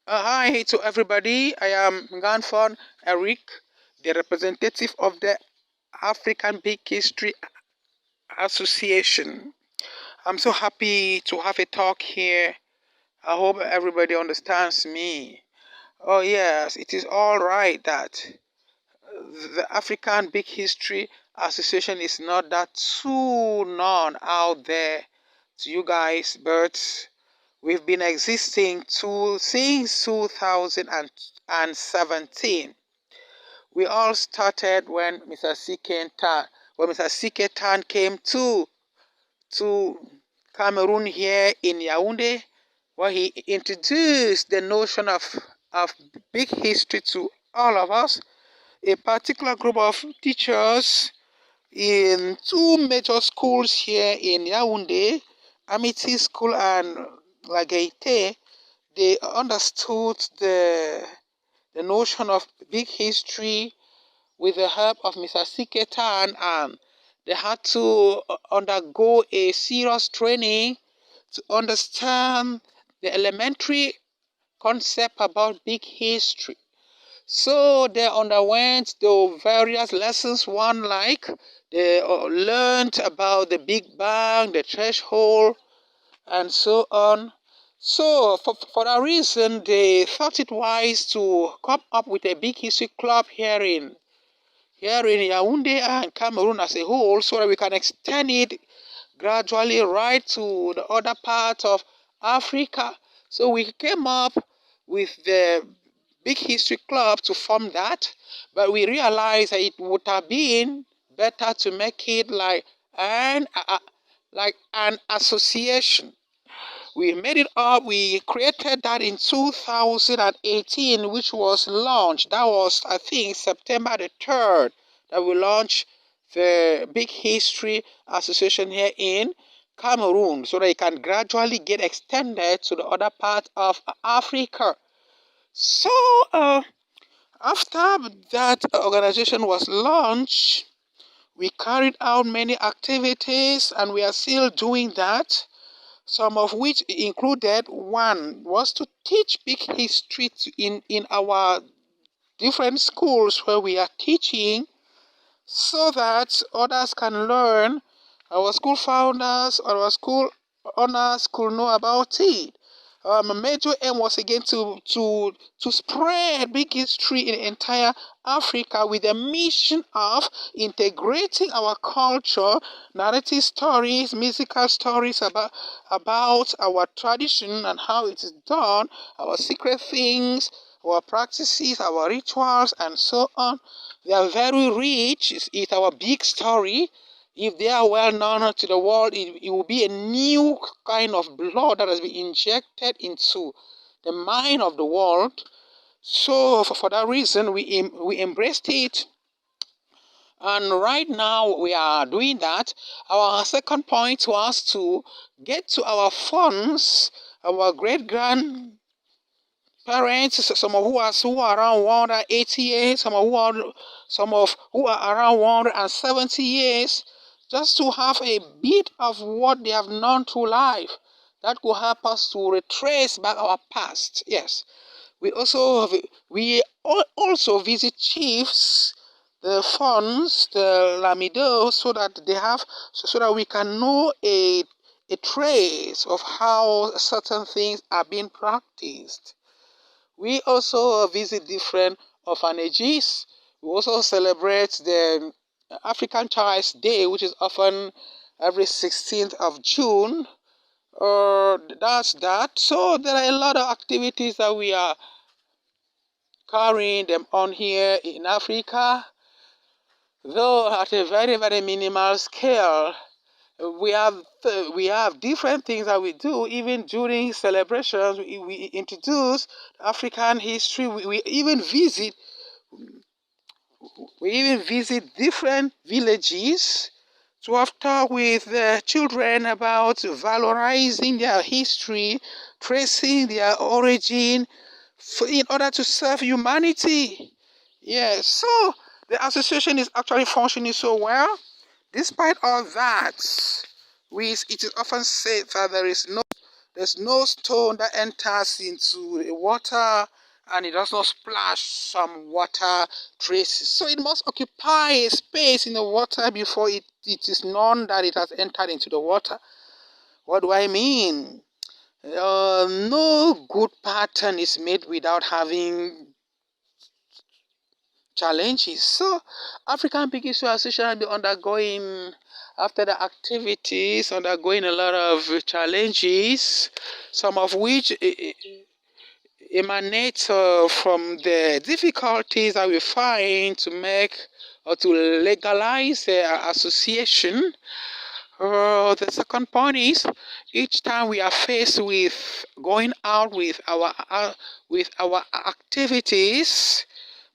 Hi to everybody. I am Nganfon Eric, the representative of the African Big History Association. I'm so happy to have a talk here. I hope everybody understands me. Oh, yes, it is all right that the African Big History Association is not that too known out there to you guys, but we've been existing since 2017. We all started when Mr. C.K. Tan came to Cameroon here in Yaoundé, where he introduced the notion of big history to all of us. A particular group of teachers in two major schools here in Yaoundé, Amity School and Lagaite, they understood the notion of big history with the help of Mr. Siketan, and they had to undergo a serious training to understand the elementary concept about big history. So they underwent the various lessons, one like they learned about the Big Bang, the threshold, and so on. So for that reason, they thought it wise to come up with a big history club here in Yaoundé and Cameroon as a whole, so that we can extend it gradually right to the other parts of Africa. So we came up with the Big History Club to form that, but we realized that it would have been better to make it like an association. We made it up. We created that in 2018, which was launched. That was, I think, September the 3rd that we launched the Big History Association here in Cameroon, so that it can gradually get extended to the other part of Africa. So, after that organization was launched, we carried out many activities, and we are still doing that. Some of which included one was to teach big history in our different schools where we are teaching, so that others can learn. Our school founders or our school owners could know about it. My major aim was again to spread big history in entire Africa with the mission of integrating our culture, narrative stories, musical stories about our tradition and how it is done, our secret things, our practices, our rituals, and so on. They are very rich. It's our big story. If they are well known to the world, it will be a new kind of blood that has been injected into the mind of the world. So for that reason, we embraced it. And right now we are doing that. Our second point was to get to our funds, our great grandparents, some of who are around 180 years, some of who are around 170 years, just to have a bit of what they have known through life. That could help us to retrace back our past. Yes, we also visit chiefs, the funds, the lamidos, so that we can know a trace of how certain things are being practiced. We also visit different orphanages. We also celebrate the African Child's Day, which is often every 16th of June. That's that. So there are a lot of activities that we are carrying them on here in Africa, though at a very, very minimal scale. We have different things that we do even during celebrations. We introduce African history. We even visit different villages to have talk with the children about valorizing their history, tracing their origin, in order to serve humanity. Yes, so the association is actually functioning so well. Despite all that, it is often said that There's no stone that enters into the water and it does not splash some water traces. So it must occupy a space in the water before it is known that it has entered into the water. What do I mean? No good pattern is made without having challenges. So African Big Issue Association has been undergoing, after the activities, undergoing a lot of challenges, some of which emanate from the difficulties that we find to make or to legalize the association. The second point is, each time we are faced with going out with our activities,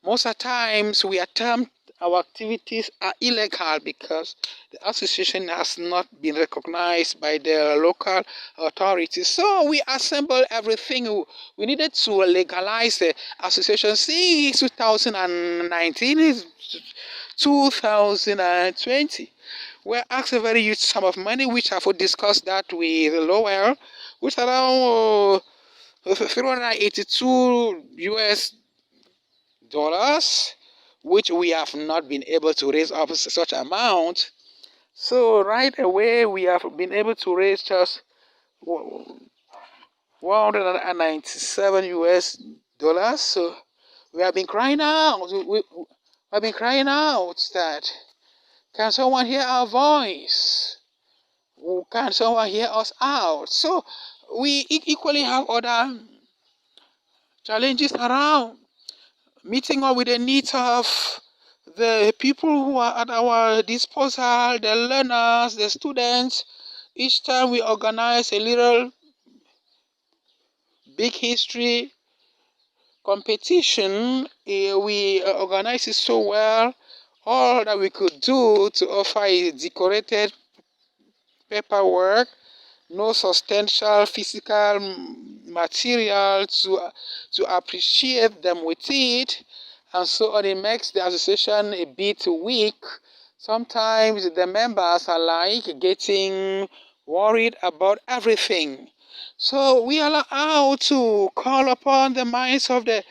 most of the times we attempt our activities are illegal because the association has not been recognized by the local authorities. So we assemble everything we needed to legalize the association. Since 2019 is 2020. We're asked a very huge sum of money, which I have discussed that with Lowell, which around 382 US dollars, which we have not been able to raise up such amount. So right away we have been able to raise just 197 US dollars. So we have been crying out. We have been crying out that, can someone hear our voice? Can someone hear us out? So we equally have other challenges around, meeting up with the needs of the people who are at our disposal, the learners, the students. Each time we organize a little big history competition, we organize it so well. All that we could do to offer is decorated paperwork, no substantial physical material to appreciate them with it, and so on. It makes the association a bit weak. Sometimes the members are like getting worried about everything. So we are allowed to call upon the minds of the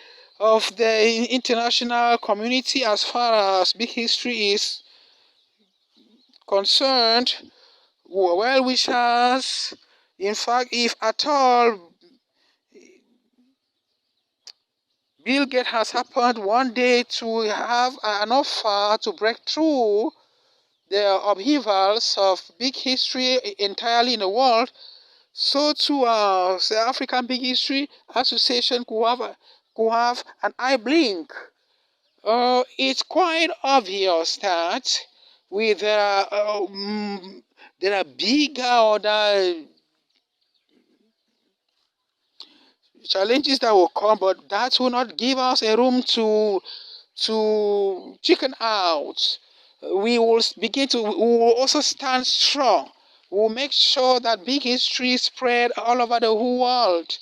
international community as far as big history is concerned. Well wishers. In fact, if at all Bill Gates has happened one day to have an offer to break through the upheavals of big history entirely in the world, so too the African Big History Association could have an eye blink. It's quite obvious that with there are bigger other challenges that will come, but that will not give us a room to chicken out. We will also stand strong. We will make sure that big history spread all over the whole world,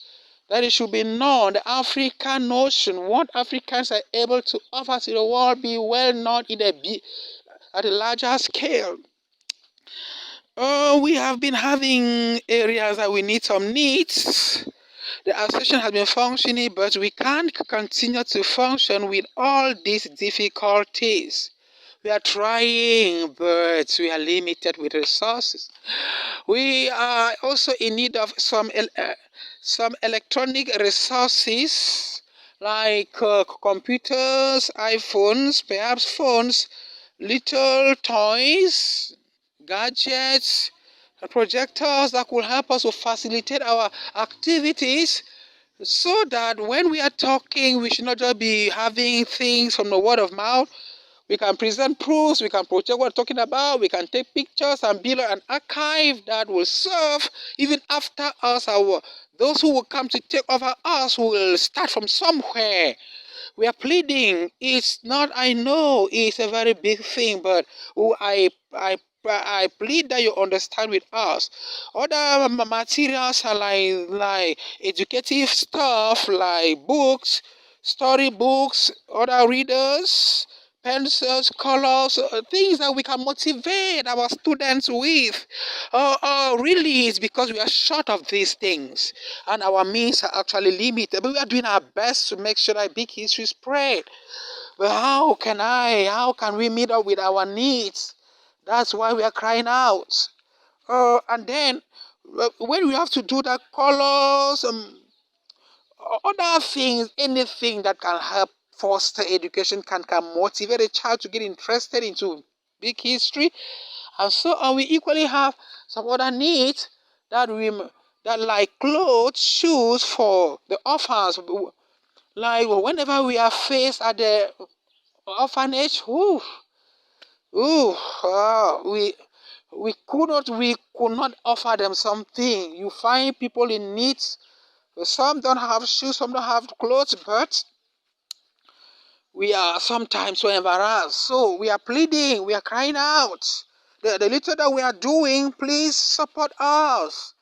that it should be known, the African notion, what Africans are able to offer to the world, be well known at a larger scale. We have been having areas that we need some needs. The association has been functioning, but we can't continue to function with all these difficulties. We are trying, but we are limited with resources. We are also in need of some electronic resources like computers, iPhones, perhaps phones, little toys, gadgets, projectors that could help us to facilitate our activities, so that when we are talking, we should not just be having things from the word of mouth. We can present proofs, we can project what we're talking about, we can take pictures and build an archive that will serve even after us. Those who will come to take over us will start from somewhere. We are pleading. It's not, I know it's a very big thing, but I plead that you understand with us. Other materials are like educative stuff, like books, storybooks, other readers, pencils, colors, things that we can motivate our students with. Really, it's because we are short of these things and our means are actually limited. But we are doing our best to make sure that big history spread. But how can we meet up with our needs? That's why we are crying out. And then when we have to do the colors, other things, anything that can help foster education can motivate a child to get interested into big history, and so on. We equally have some other needs that like clothes, shoes for the orphans. Like whenever we are faced at the orphanage, we could not offer them something. You find people in need. Some don't have shoes, some don't have clothes, but we are sometimes so embarrassed. So we are pleading, we are crying out. The little that we are doing, please support us.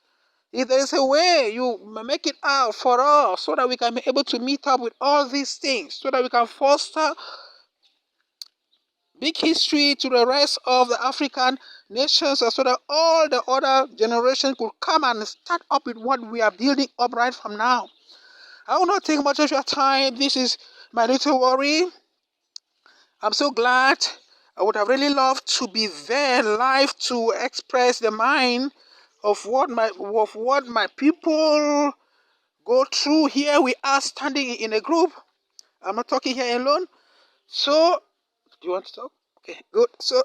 If there is a way, you make it out for us so that we can be able to meet up with all these things, so that we can foster big history to the rest of the African nations, so that all the other generations could come and start up with what we are building up right from now. I will not take much of your time. This is my little worry. I'm so glad. I would have really loved to be there live to express the mind of what my people go through. Here we are standing in a group. I'm not talking here alone. So, do you want to talk? Okay, good. So,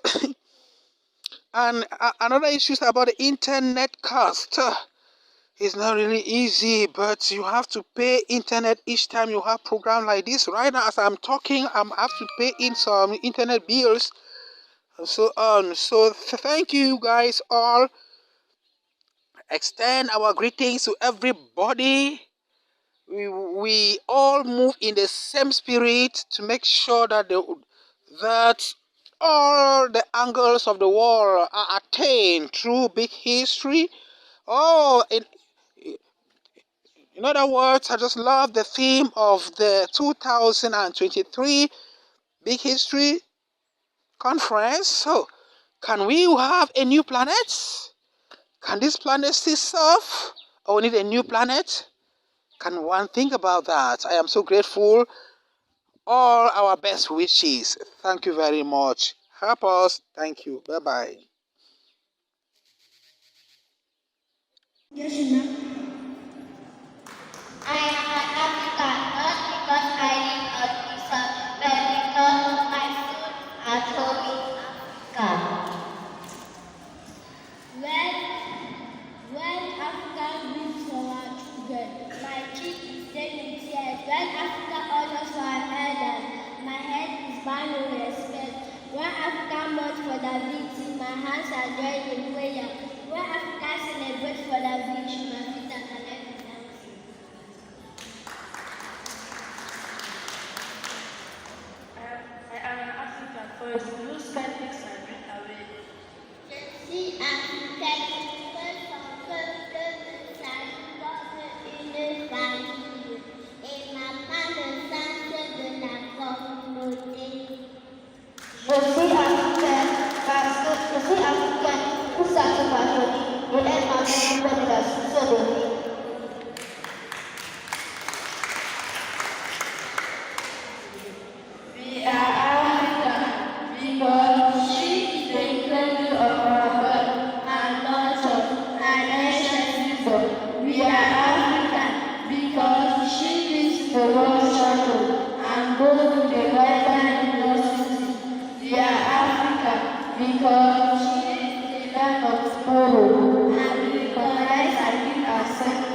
and another issue is about the internet cost. It's not really easy, but you have to pay internet each time you have program like this. Right now, as I'm talking, I have to pay in some internet bills and so on. So thank you guys all. Extend our greetings to everybody. We all move in the same spirit to make sure that that all the angles of the world are attained through big history. Oh, in other words, I just love the theme of the 2023 Big History Conference. So, can we have a new planet? Can this planet still surf? Or we need a new planet? Can one think about that? I am so grateful. All our best wishes. Thank you very much. Help us. Thank you. Bye-bye. Yes, I am an African, not because I live on Lisa, but because my food at home in Africa. When Africa brings for our children, my cheek is stained with tears. When Africa honors for our elders, my head is bound with respect. When Africa mourns for the victims, my hands are joined in prayer. When Africa celebrates for the victims, my feet are connected. I am an African first. You spend this and bring away. Je suis africaine, une famille et ma part le centre de la communauté. Je suis africaine parce que je suis africaine pour satisfaire et elle m'a fait de la source de vie. We are African because she is the cradle of our birth and nurture and ancient people. We are African because she is the world shadow and goes to the garden in the city. We are African because she is the land of tomorrow and we recognize and give ourselves